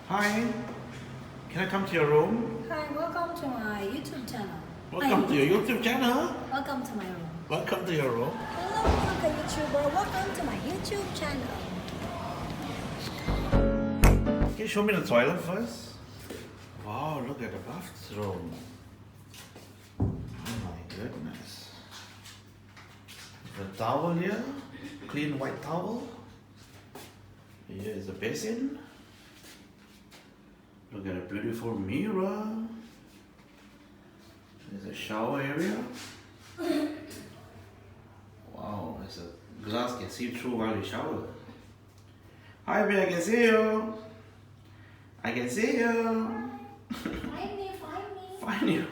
Hi, can I come to your room? Hi, welcome to my YouTube channel. Welcome to your YouTube channel. Welcome to my room. Welcome to your room. Hello, mga YouTuber. Welcome to my YouTube channel. Can you show me the toilet first? Wow, look at the bathroom. Oh my goodness. The towel here, clean white towel. Here is the basin. Look at a beautiful mirror. There's a shower area. Wow, there's a glass can see through while you shower. Hi, babe, I can see you. I can see you. Find me. Find you.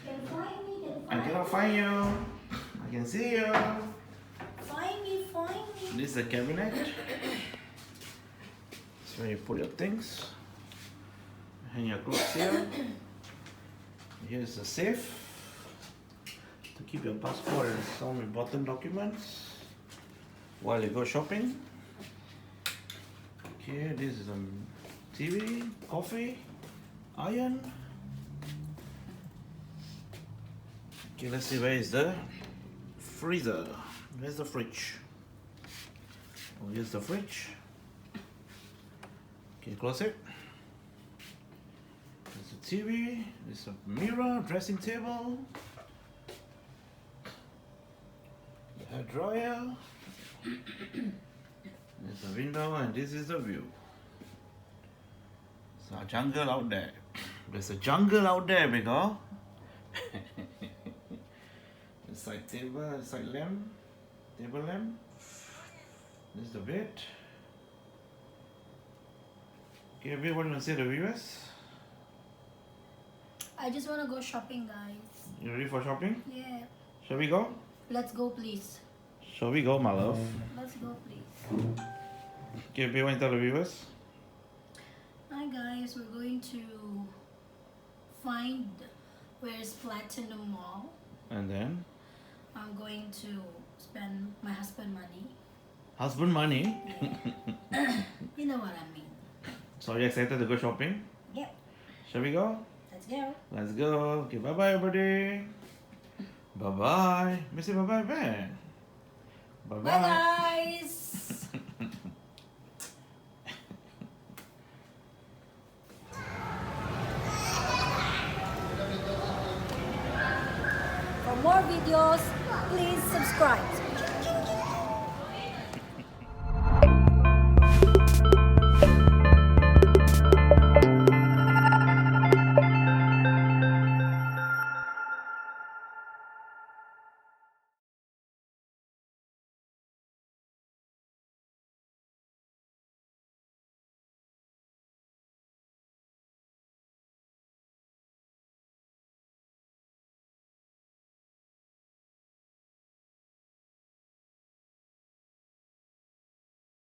Can find me. I cannot find you. I can see you. Find me. This is the cabinet. That's where you put your things. Hang your clothes here. Here's the safe to keep your passport and some important documents while you go shopping. Okay, this is a TV, coffee, iron. Okay, let's see where is the freezer. Where's the fridge? Oh, here's the fridge. Okay, close it. There's a TV, there's a mirror, dressing table, the hair dryer, there's a window, and this is the view. There's a jungle out there. There's a jungle out there, Biko. The side table, side lamp, table lamp. This is the bed. Okay, what do you want to say to the viewers? I just want to go shopping, guys. You ready for shopping? Yeah. Shall we go? Let's go, please. Shall we go, my love? Let's go, please. Okay, babe, want to tell the viewers? Hi, guys. We're going to find where's Platinum Mall. And then? I'm going to spend my husband money. Husband money? You know what I mean. So are you excited to go shopping? Yep. Shall we go? Let's go. Let's go. Okay, bye-bye, everybody. Bye-bye. Missy, bye-bye, babe. Bye-bye. Bye, guys. For more videos, please subscribe.